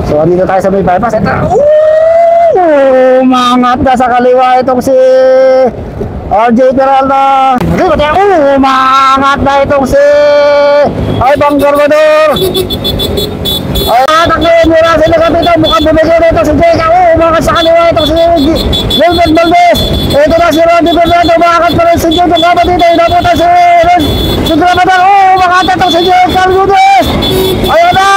So dito tayo sa may bypass. Ito, umangat na sa kaliwa itong si RJ Peralta. Umangat na itong si Ibang Garbador. Ay, takbuhin muna sila kapito. Mukhang bumigay dito si Jake. Umangat sa kaliwa itong si Gilbert Valdez. Ito na si Randy Bernardo. Umangat pa rin si Jake. Kapag dito, inabutan si Garbador. Umangat na itong si Jake Valdez. Ayan na.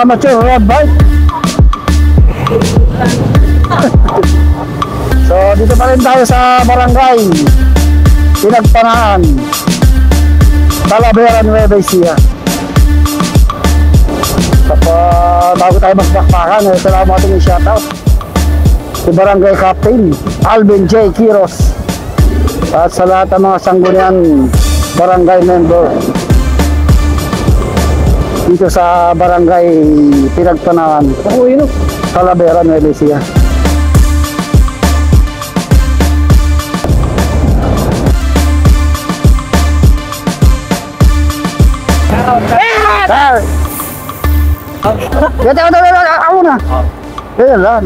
Amateur road bike. So dito pa rin tayo sa barangay Pinagpanaan, Talavera, Nueva Ecija. Kapag bago tayo magbakbakan, ito lang ang ating shoutout si Barangay Captain Alvin J. Quiros at sa lahat ng mga sanggunian barangay member dito sa barangay Pinagpanaan, Talavera, Nueva Ecija. Ako na. Ayan lang.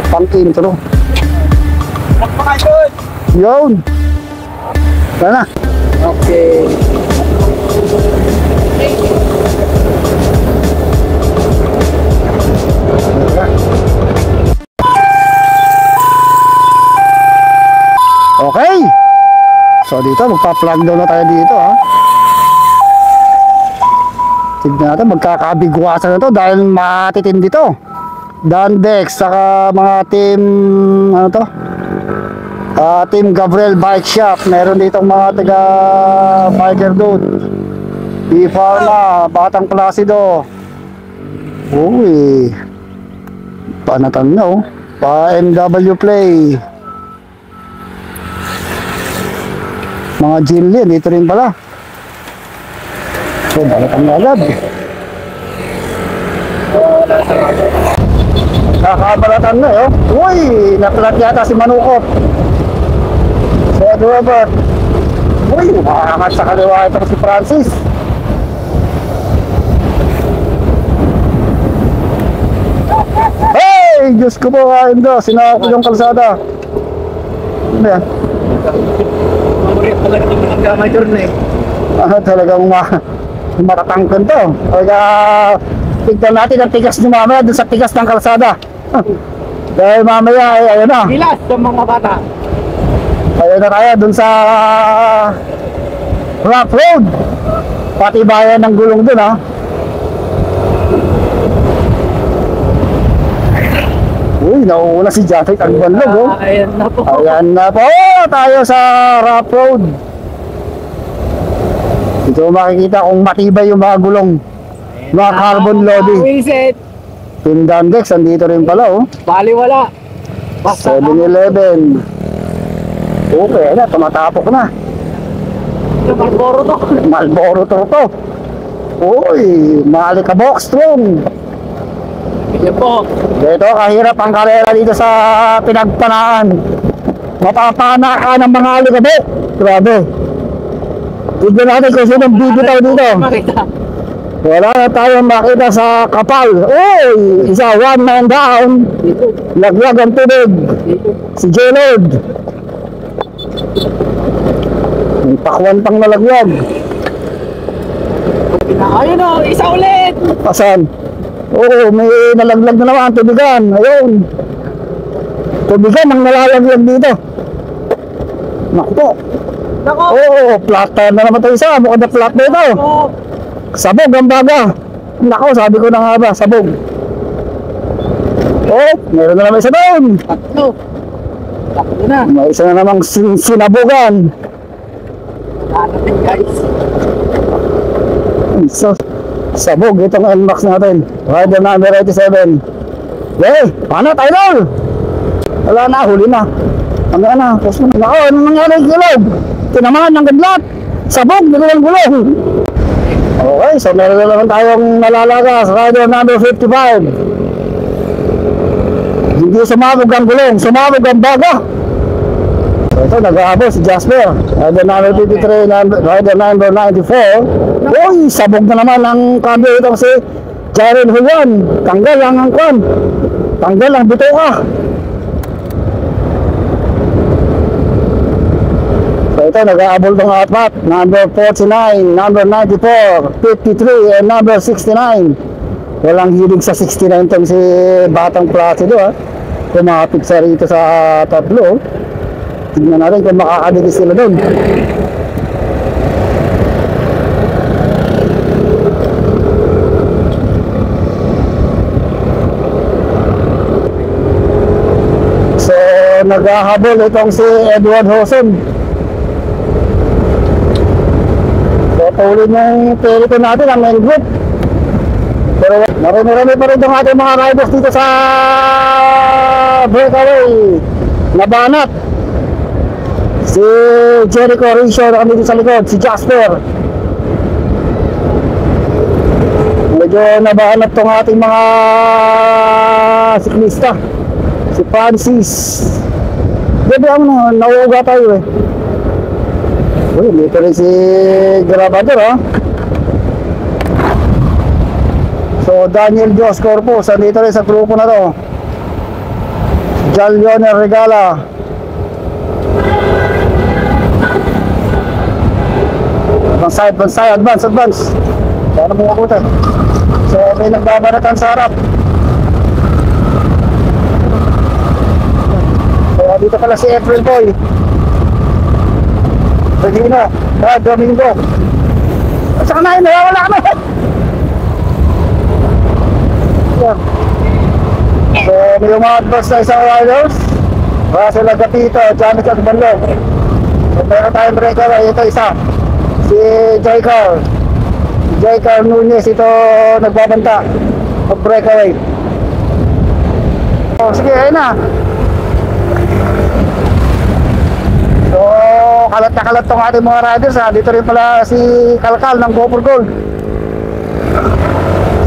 Pang-in ito no. Yun. Sana. Okay. Okay. So dito magpa-plug down na tayo dito ha. Tignan natin magkakabigwasan na to dahil matitindi to. Dandex saka mga team ano to? Team Gabriel Bike Shop. Meron dito mga taga biker doon. Pharma, Batang Placido. Uy. Panatan na oh. Pa MW Play. Mga Jillian, dito rin pala. So, balatan na agad. Kakabalatan na eh. Uy, nakulat yata si Manukot. Si Ed Robert. Uy, makakangat sa kaliwa ito si Francis. Hey, Diyos ko po, kain do. Sinakot ko yung kalsada. Ano yan? Talagang matatangkan to. Kaya tignan natin ang tigas ni mamaya dun sa tigas ng kalsada. Dahil mamaya ay ayun na. Bilas sa mga bata. Ayun na tayo dun sa rough road. Pati bayan ng gulong dun ha. Uy, nauuna si Jafet ang banlog oh. Ayan na po. Ayan na po tayo sa rough road. Ito makikita kung matibay yung mga gulong. Mga carbon loading. Wiset. Tindandex, andito rin pala oh. Bali wala. Basta 7-Eleven. Okay na, tumatapok na. Marlboro to. Marlboro to. Uy, Malikabok strong. Yan po. Dito, kahirap ang karera dito sa pinagpanaan. Mapapana ka ng mga alikabok. Grabe. Tignan natin kung sinong bibitaw dito. Makita. Wala na tayong makita sa kapal. Uy, isa, one man down. Dito. Laglag ang tubig. Dito. Si J-Lord. May pakwan pang nalaglag. Ayun o, isa ulit. Asan? Oo, may nalaglag na naman, tubigan. Ayun. Tubigan ang nalalaglag dito. Naku po. Nako. Oo, flat tire na naman ito isa. Mukhang na flat na ito. Oh. Sabog ang baga. Naku, sabi ko na nga ba, sabog. Oh, meron na naman isa doon. Tatlo. Tatlo na. May isa na namang sinabugan. Hanapin guys. So, sabog itong NMAX natin. Rider number 87. Yay! Paano tayo doon? Wala na, huli na. Ano na? Tapos mo na. Ano nangyari kilog? Tinamaan ng gadlat. Sabog, dalawang gulong. Okay, so meron na naman tayong nalalagas. Rider number 55. Hindi sumabog ang gulong, sumabog ang baga. So ito, nag-aabot si Jasper. Rider number 53, rider number 94. Uy, sabog na naman ang cambio ito kasi Jaren Julian. Tanggal lang ang kwan. Tanggal ang bituka. So ito, nag-aabol ng apat. Number 49, number 94, 53, and number 69. Walang hilig sa 69 tong si Batang Placido ha. Kumapit sa rito sa tatlo. Tignan natin kung makakadili sila doon. So, naghahabol itong si Edward Hosen. So, tuloy ng pelito natin ang main group. Pero marami-rami pa rin itong ating mga riders dito sa breakaway. Nabanat. Si Jericho Risho na kami dito sa likod. Si Jasper. Medyo nabanat itong ating mga siklista. Si Francis. Gabi ako na, nauuga tayo eh. Uy, dito rin si Grabador ha. So, Daniel Dios Corpus, andito rin sa grupo na to. Jalioner Regala. Advance. Paano mo mabuti? So, may nagbabaratan sa harap. So, dito pala si April Boy. Regina, Domingo. At saka na yun, nawawala kami. Yan. So, may umaadvance na isang riders. Russell Agapito, Janet Agbanlog. So, meron tayong breakaway. Ito isa. Si Jaycar Nunez, ito nagbabanta. Mag-breakaway. Oh, sige, ayun na. So, kalat na kalat tong ating mga riders ha. Dito rin pala si Kalkal ng Copper Gold.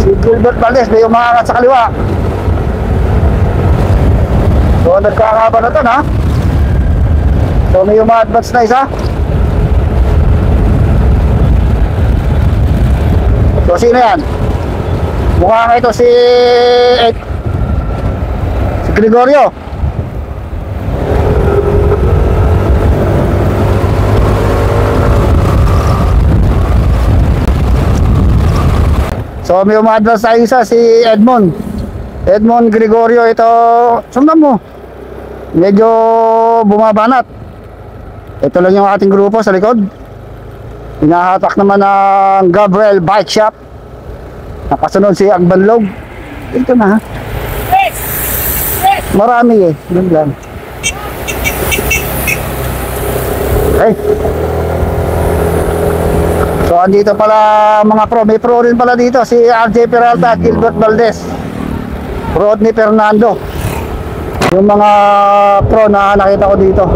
Si Gilbert Valdez, may umaangat sa kaliwa. So, nagkakaba na to na. So, may uma-advance na isa. So, sino yan? Mukha nga ito si Gregorio. So, may uma-advance na isa si Edmond Gregorio. Ito, sundan mo. Medyo bumabanat. Ito lang yung ating grupo sa likod. Hinahatak naman ng Gabriel Bike Shop. Nakasunod si Agbanlog. Ito na ha. Marami eh. Doon lang. Okay. So andito pala mga pro. May pro rin pala dito. Si RJ Peralta at Gilbert Valdez. Rodney Fernando. Yung mga pro na nakita ko dito.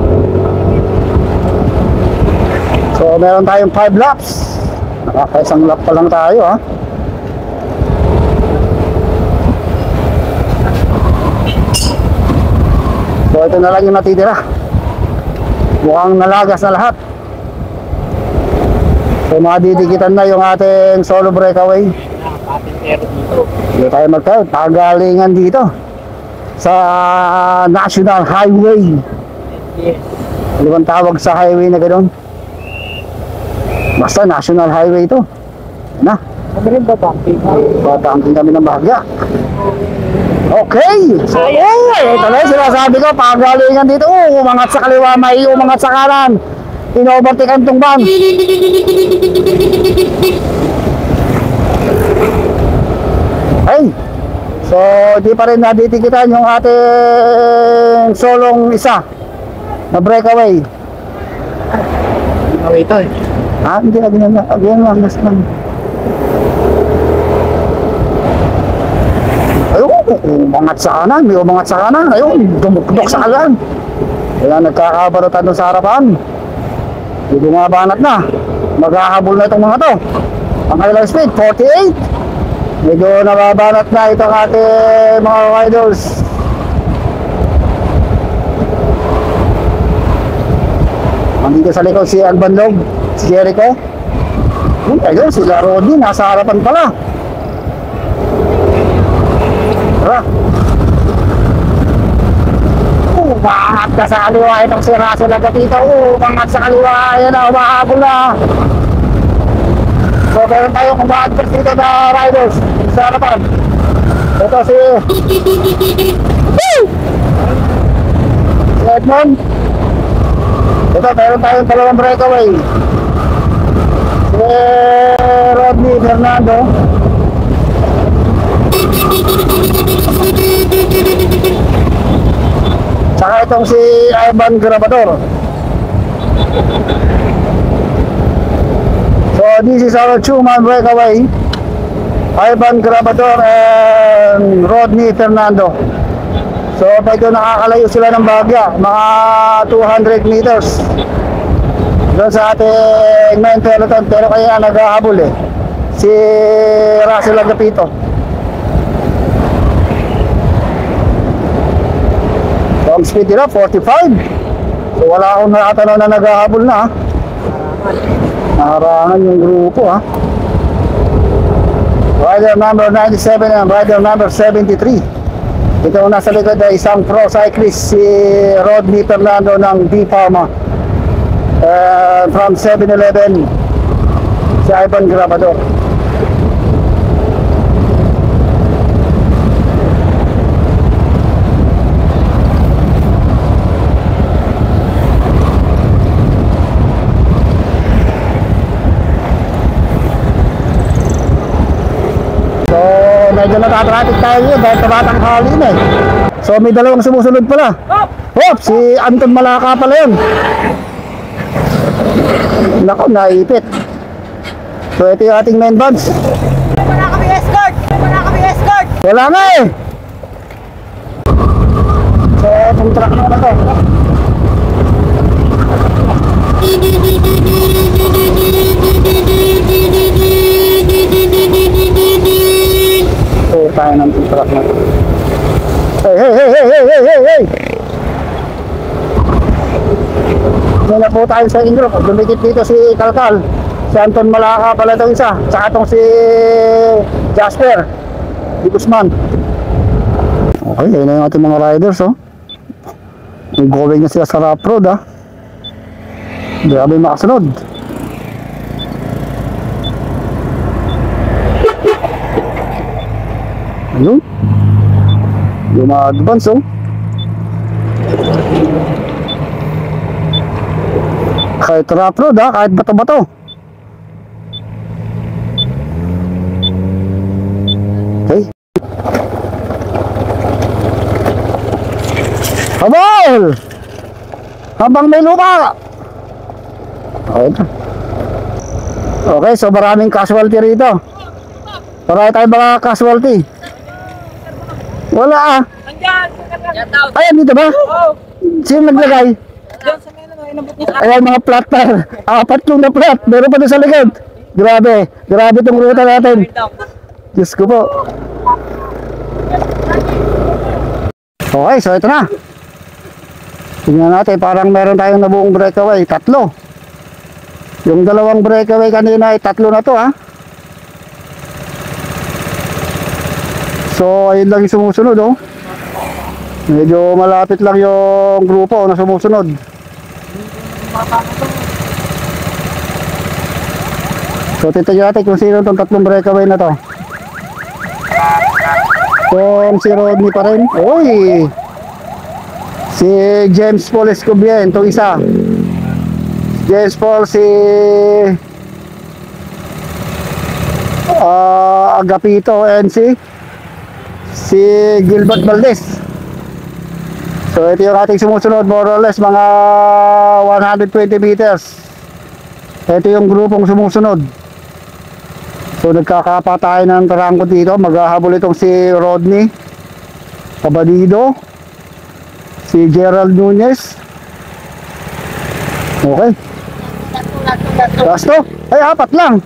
So meron tayong 5 laps. Nakakaisang lap pa lang tayo ha. So ito na lang yung natitira. Mukhang nalagas na lahat. So madidikitan na yung ating solo breakaway. Hindi tayo magkawit. Pagalingan dito sa National Highway. Ano bang tawag sa highway na gano'n? Basta National Highway ito. Na. Babanking kami ng bahagya. Okay. So, ito na yung sinasabi ko. Pagalingan dito. Umangat sa kaliwa, may umangat sa kanan. Inovertake ang tungban. Ay. So, di pa rin naditikitan yung ating solong isa na breakaway. Ito eh. Ah, hindi. Again lang. Ayun, umangat sa kanan. May umangat sa kanan. Ayun, dumukdok sa kanan. Kaya nagkakabarutan doon sa harapan. Hindi bumabanat na. Maghahabol na itong mga to. Ang kailang speed, 48. Medyo nababanat na itong ating mga riders. Nandito sa likod si Agbanlog, si Jericho. Ayun, sila Rodney, nasa harapan pala. Tara. Umangat ka sa kaliwa. Itong si Russell agad dito. Umangat sa kaliwa. Ayan na, umahabol na. So, meron tayong umahatpers dito na riders sa harapan. Ito si Edmond. Ito, meron tayong dalawang breakaway. Si Rodney Fernando. Saka itong si Ivan Grabador. So this is our 2-man breakaway. Ivan Grabador and Rodney Fernando. So medyo nakakalayo sila ng bahagya, mga 200 meters doon sa ating main peloton, pero kaya naghahabol eh si Russell Agapito. So ang speed nila 45. So wala akong nakatanaw na naghahabol na ha. Naharangan yung grupo ha. Rider number 97 and rider number 73. Ito ang nasa likod ay isang pro cyclist, si Rodney Fernando ng D Pharma. From 7-Eleven, si Ivan Grabador. So, medyo natatraffic tayo yun dahil tabatang hali na eh. So, may dalawang sumusunod pala. Hop! Si Anton Malaka pala yun. Nako, naipit. So, ito yung ating main bands. Wala kami escort! Wala nga eh. So, itong truck na to. So, tayo ng truck na to. Hey! May na po tayo sa intro. Dumikit dito si Kalkal. Si Anton Malaka pala itong isa. Tsaka itong si Jasper Di Guzman. Okay, yun na yung ating mga riders oh. Going na sila sa rough road ah. Grabe makasunod. Ayun. Yung mga advance oh. Kahit rough road ha, kahit bato-bato. Okay. Habol! Habang may lupa. Okay, so maraming casualty rito. Marami tayong mga casualty. Wala ah. Ay, dito ba? Sino naglagay? Ayan mga flat tire. 4 yung na flat. Meron pa doon sa likod. Grabe. Grabe itong ruta natin. Diyos ko po. Okay, so ito na. Tingnan natin, parang meron tayong nabuong breakaway. 3. Yung 2 breakaway kanina ay 3 na to ha. So ayun lang yung sumusunod oh. Medyo malapit lang yung grupo na sumusunod. So titignan natin kung sino itong 3 breakaway na to. Kung si Rodney pa rin. Uy! Si James Paul Escobian, itong isa. James Paul, si Agapito NC, si Gilbert Valdez. So ito yung ating sumusunod, more or less mga 120 meters. Ito yung grupong sumusunod. So nagkakapa tayo ng tarangko dito. Maghahabol itong si Rodney Cabadido, si Gerald Nunez. Okay. Last to? Ay, 4 lang.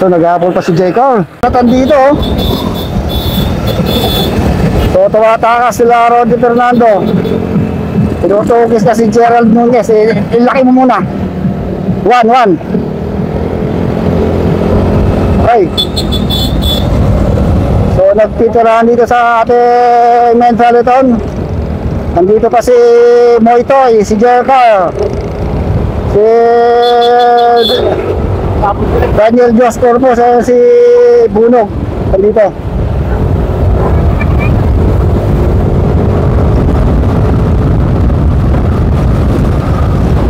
So naghahabol pa si J. Carl. Natan dito oh. So tumatakas sila Rodney Fernando. Tinutugis na si Gerald Nunez. Ilaki mo muna. 1-1. Okay. So nagtitirahan dito sa ating main peloton. Nandito pa si Moitoy, si Jerka, si Daniel Dios Corpus, si Bunog. Nandito.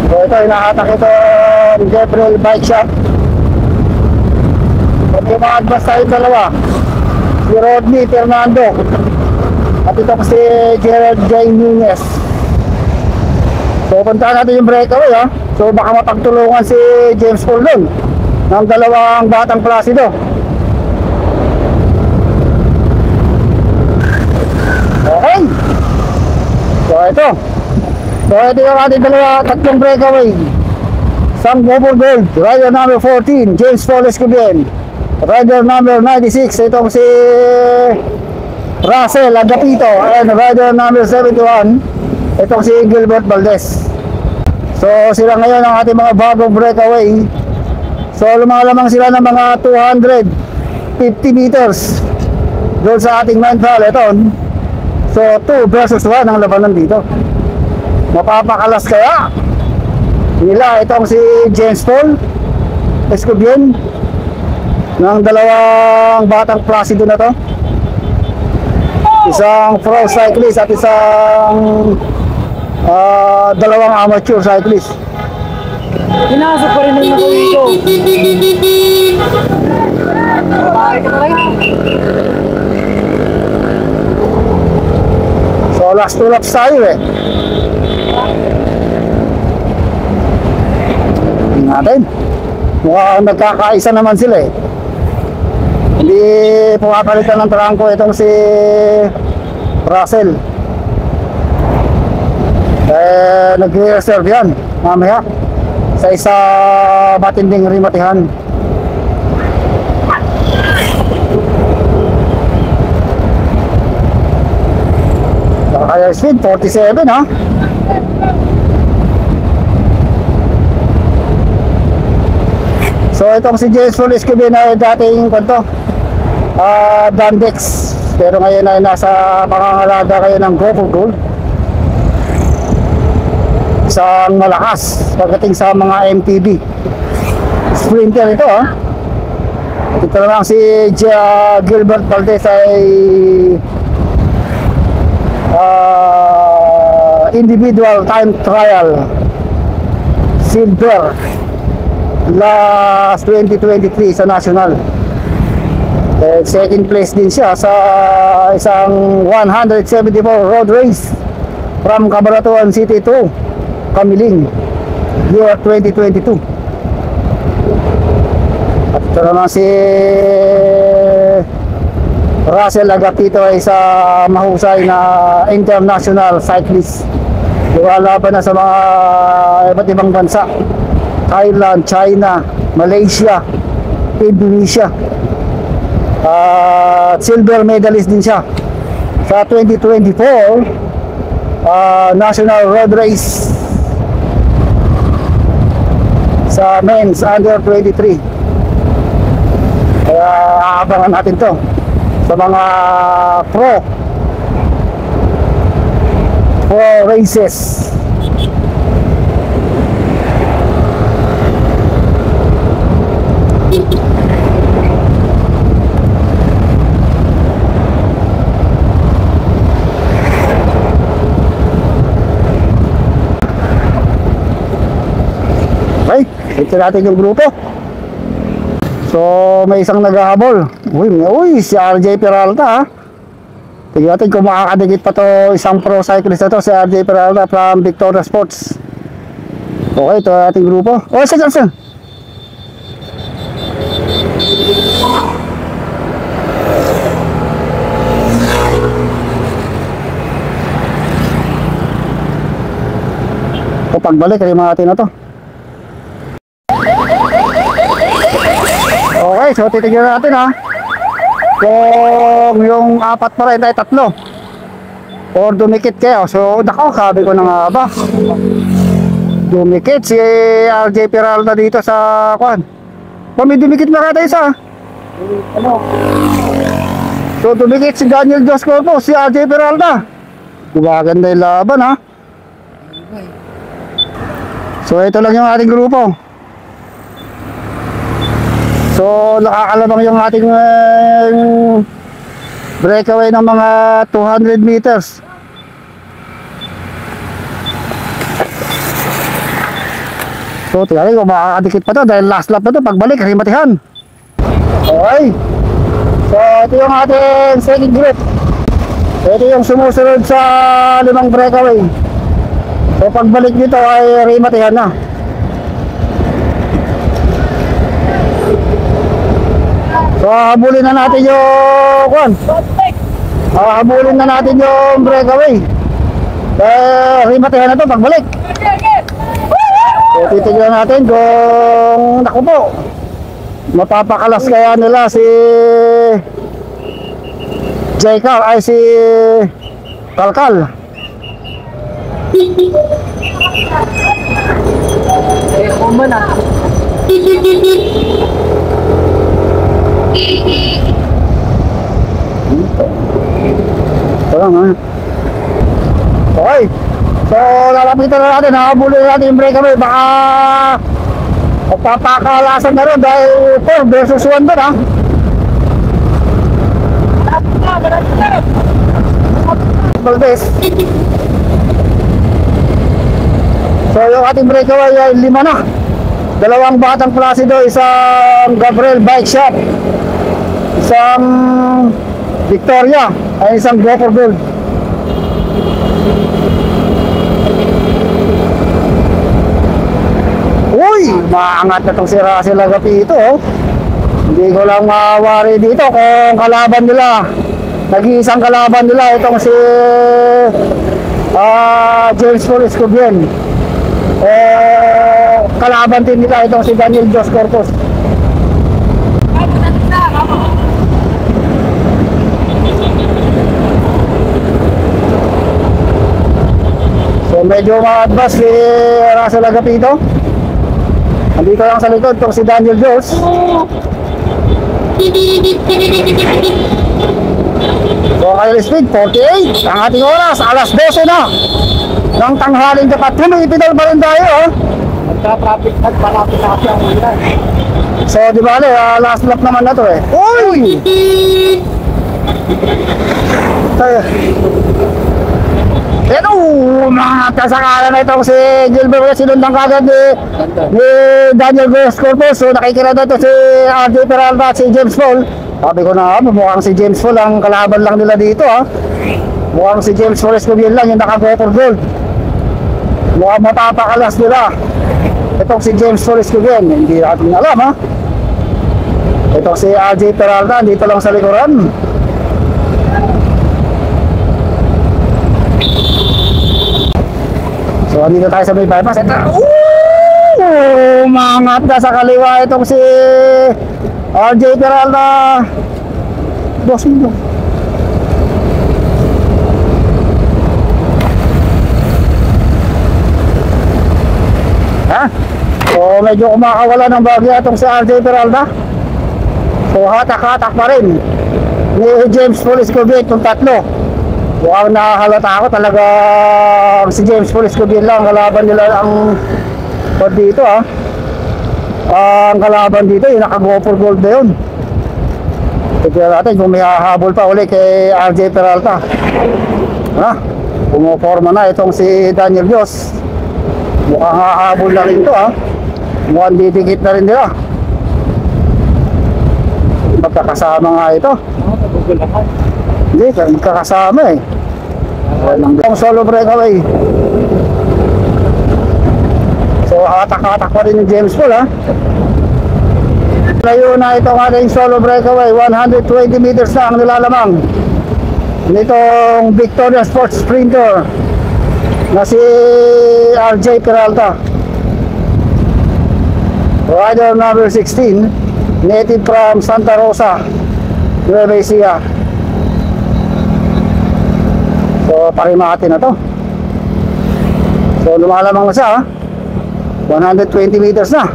So ito, inahatak ito Gabriel Bike Shop. At yung mga advance tayo 2, si Rodney Fernando at ito po si Gerald J. Nunez. So puntahan natin yung breakaway ha. So baka mapagtulungan si James Paul dun ng 2 batang Placido. Okay. So ito yung ating 3 breakaway. Sam Gobor Gold, rider number 14 James Paul Escobian. Rider number 96, itong si Russell Agapito. And rider number 71, itong si Gilbert Valdez. So sila ngayon ang ating mga bagong breakaway. So lumalamang sila ng mga 250 meters doon sa ating main peloton. So 2 versus 1 ang labanan dito. Mapapakalas kaya nila itong si James Paul Escobian ng 2 batang Placido na to. Isang pro cyclist at isang 2 amateur cyclist. Pinasok pa rin yung nakawin ko. So last 2 laps tayo eh. Tingnan natin. Mukhang nagkakaisa naman sila eh. Hindi pumapalitan ng trangko itong si Russell. Nag-reserve yan mamaya sa isa matinding rimatihan. Kaya speed 47 ha. So itong si James Paul Escobian ay dating kwento Dandex, pero ngayon ay nasa pangangalaga kayo ng Gopher Gold. Isang malakas pagdating sa mga MTB sprinter ito ha. Ito lang si Gilbert Valdez ay individual time trial silver last 2023 sa national. Second place din siya sa isang 174 road race from Cabanatuan City to Kamiling, year 2022. At ito naman si Russell Agapito ay isa mahusay na international cyclist. Lumalaban na sa mga iba't ibang bansa, Thailand, China, Malaysia, Indonesia. Silver medalist din siya sa 2024 national road race sa men's under 23. Kaya aabangan natin to sa mga pro races. Okay, ito natin yung grupo. So may isang naghahabol. Uy, si RJ Peralta, ha. Tingnan natin kung makakadikit pa to isang pro cyclist na to, si RJ Peralta from Victoria Sports. Okay, ito ating grupo. Oh, sige. O pagbalik, kalima natin na to. Okay, so titignan natin, ha. Kung yung apat pa rin ay tatlo or dumikit kayo. So nako, sabi ko na nga ba, dumikit si RJ Peralta dito sa kwan. May dumikit na kata isa. So dumikit si Daniel Dos Corpos, si RJ Peralta. Gumaganda yung laban, ha. So ito lang yung ating grupo. So nakakalabang yung ating breakaway ng mga 200 meters. So tingnan kung makakadikit pa to dahil last lap na to, pagbalik rimatihan. Okay, so ito yung ating second group. Ito yung sumusunod sa 5 breakaway. So pagbalik nito ay rimatihan na. So habulin na natin yung kwan. Habulin na natin yung breakaway. Rimatihan na to pagbalik. So titignan natin kung naku po, mapapakalas kaya nila si Jacob ay si Kalkal. Okay, so lalapitan na natin, habulin na natin yung breakaway. Baka magpapakalasan na rin dahil 4 versus 1 doon, ha. Valdez. So yung ating breakaway ay 5 na. 2 Batang Placido, isang Gabriel Bike Shop, isang Victoria, ay isang Go for Gold. Uy, maangat na itong si Russell Agapito, oh. Hindi ko lang mawari dito kung kalaban nila, nag-iisang kalaban nila itong si James Paul Escobian. Kalaban din nila itong si Daniel Dos Corpos. So medyo ma-advance si Russell Agapito. Andito lang sa likod itong si Daniel Dos. So kayo speed 48. Ang ating oras alas 12 na ng tanghaling dapat. Humipidal pa rin tayo, oh. Traffic at malapit na kasi ang ulan. So di ba last lap naman na to, eh. Uy! Yan mga kasakalan na itong si Gilbert, sinundan kagad ni Daniel Ghost Corpus. So nakikira na ito si RJ Peralta at si James Paul. Sabi ko na mukhang si James Paul ang kalaban lang nila dito ha. Mukhang si James Paul Escobiel lang yung naka-go for gold. Mukhang matapakalas nila itong si James Paul Escobiel. Hindi natin alam ha. Itong si RJ Peralta dito lang sa likuran. So andito tayo sa may bypass. Ito, umangat na sa kaliwa itong si RJ Peralta. Boss mo. Ha? So medyo kumakawala ng bagya itong si RJ Peralta. So hatak-hatak pa rin ni James Paul Escobiel itong tatlo. Mukhang nakahalata ako talaga si James Paul Escobiel lang kalaban nila ang dito ha. Ang kalaban dito yung naka-go for gold na yun. Tignan natin kung may hahabol pa uli kay RJ Peralta. Ha? Pumuporma na itong si Daniel Dios. Mukhang hahabol na rin ito ha. Mukhang didikit na rin nila. Magkakasama nga ito. Hindi, magkakasama eh. Ang solo breakaway. So hatak-hatak pa rin yung James Paul ha. Layo na itong ating solo breakaway. 120 meters na ang nilalamang nitong Victoria Sports Sprinter na si RJ Peralta, rider number 16, native from Santa Rosa, Nueva Ecija. So parimati na to. So lumalamang na siya ha. 120 meters na.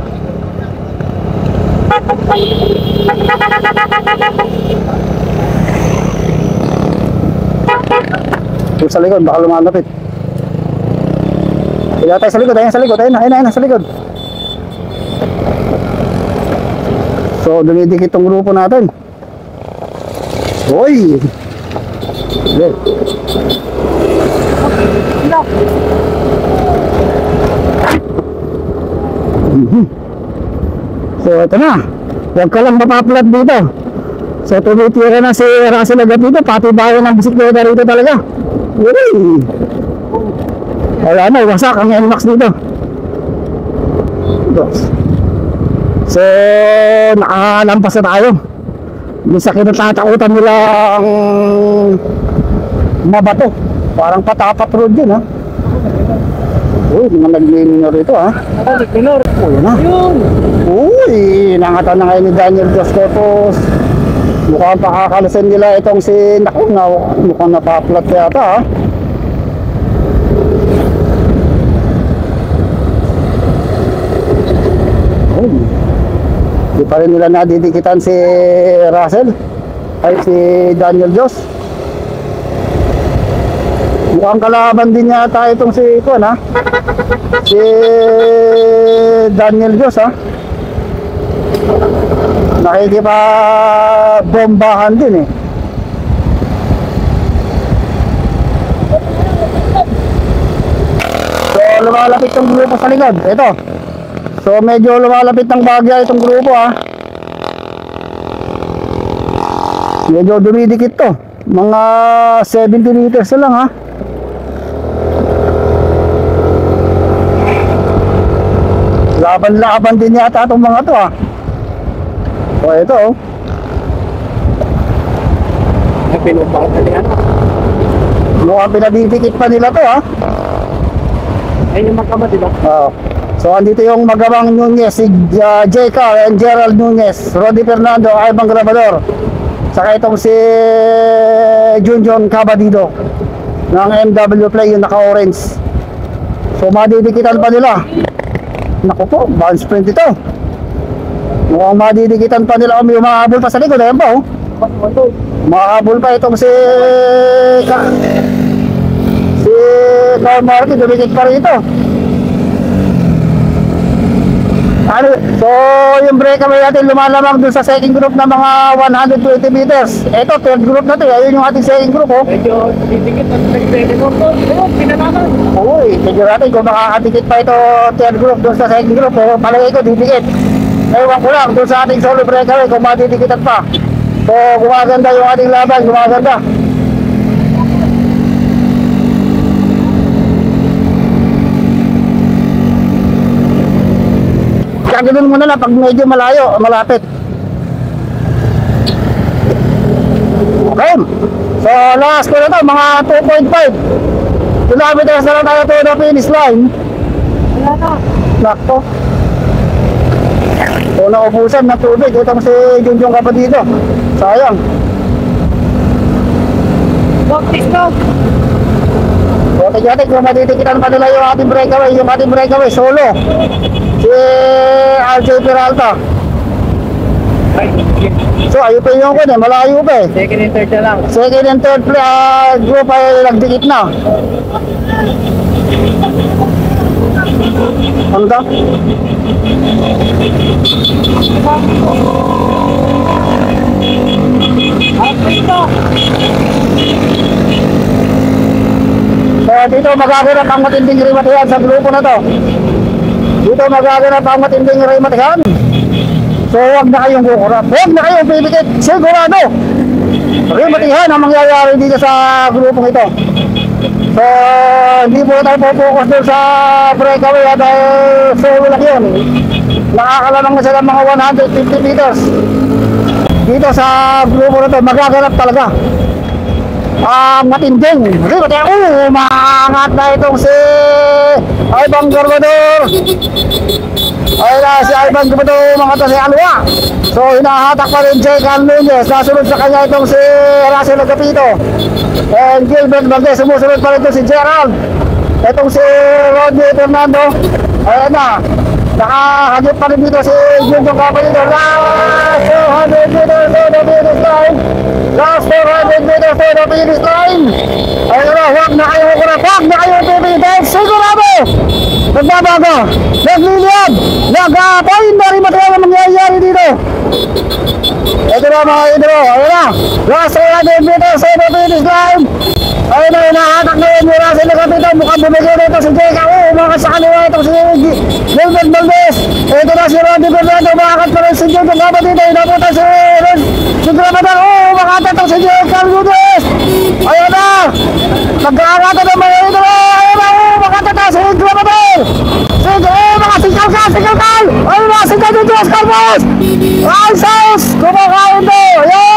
Yung sa likod baka lumalapit. Kaya tayo sa likod, ayun sa likod, ayun sa likod. So dumidikit tong grupo natin. Hoy! Okay. So ito na. Huwag ka lang mapaplat dito. So tumitira na si Russell agad dito. Pati bayan ng bisikleta rito talaga. Uy! Wala na, wasak ang NMAX dito. So nakalampas na tayo. Hindi sa kinatatakutan nila ang mabato. Parang patapat road din ha. Uy, mga nag-minor rito ha. Nag-minor. Uy, na. Uy, nangatan na ngayon ni Daniel Dos Corpus. Mukhang pakakalusin nila itong si Naku, mukhang napaplat yata ha. Uy, di pa rin nila nadidikitan si Russell ay si Daniel Dos. Mukhang kalaban din yata itong si Kuan ha. Si Daniel Dos ha. Nakikipabombahan din eh. So lumalapit yung grupo sa likod. Ito. So medyo lumalapit ng bagya itong grupo ha. Medyo dumidikit to. Mga 70 liters na lang ha. Laban-laban din yata itong mga to ha. O ito oh. Pinupakot na yan. Mukhang pinadidikit pa nila to ha. Ayun yung magkama diba? Oo. So andito yung Magawang Nunez, si J.K. and Gerald Nunez, Rodi Fernando, Ivan Grabador. Saka itong si Junjon Cabadido ng MW Play, yung naka-orange. So madidikitan pa nila. Naku po, bound sprint ito. Mukhang madidikitan pa nila kung may umahabol pa sa likod. Ayan pa oh. Umahabol pa itong si Carl Martin, dumikit pa rin ito. Ano, so yung breakaway natin lumalamang dun sa second group na mga 120 meters. Ito, third group na to. Ayun yung ating second group, oh. Medyo titikit at nag-second motor. Ayun, pinanakan. Uy, medyo natin kung makakatikit pa ito third group dun sa second group, pero palagay ko didikit. Ewan ko lang dun sa ating solo breakaway kung matitikitan pa. So gumaganda yung ating laban, gumaganda. Kaganon mo na lang pag medyo malayo, malapit. Okay. So last ko na to, mga 2.5 kilometers na lang tayo to the finish line. Wala na. Nakto. So naubusan ng tubig. Itong si Junjong kapatid dito. Sayang. Practice na. So tigyatik kung matitikitan pa nila yung ating breakaway. Yung ating breakaway solo. Si RJ Peralta. Right. So ayun pa yung kun eh. Malayo pa eh. Second and third na lang. Second and third group ay nagdikit na. Ano daw? So dito magaganap ang matinding rimatihan sa grupo na to. Dito magaganap ang matinding rimatihan. So huwag na kayong kukurap. Huwag na kayong pipikit. Sigurado. Rimatihan ang mangyayari dito sa grupong ito. So hindi po tayo po-focus doon sa breakaway dahil solo lang yun. Nakakalamang na sila mga 150 meters. Dito sa grupo na to magaganap talaga matinding rimatihan. Umangat na itong si Ivan Garbador. Ay na si Ivan Garbador, mga to si Alwa. So hinahatak pa rin Jay Carl Nunez. Nasunod sa kanya itong si Russell Agapito and Gilbert Valdez. Sumusunod pa rin ito si Gerald. Itong si Rodney Fernando. Ayan na, nakahagip pa rin dito si Junjong kapatid. Last 200 meters to the finish line. Last 400 meters to the finish line. Ayun na, huwag na kayo kurap. Huwag na kayo pipili dahil sigurado nagbabago, nagliliyab, nag-point na rin mataya na mangyayari dito. Ito na mga idro, ayun na, last 400 meters to the finish line. Ayun na, hinahatak na yun yung Russell Agapito. Mukhang bumigyan ito si Jeka. Umakas sa kanila ito si Gilbert Valdez. Ito na si Rodney Fernando. Umakas pa rin si Junjong kapatid. Inabutan si Gramadan. Umakas ito si Jay Carl Nunez. Ayun na, nagkaangatan ng mga ito. Ayun na, umakas ito si Gramadan. Si Kalkal. Ayun na, si Junjong Carlos. Ay, Saus, kumakain to. Ayun.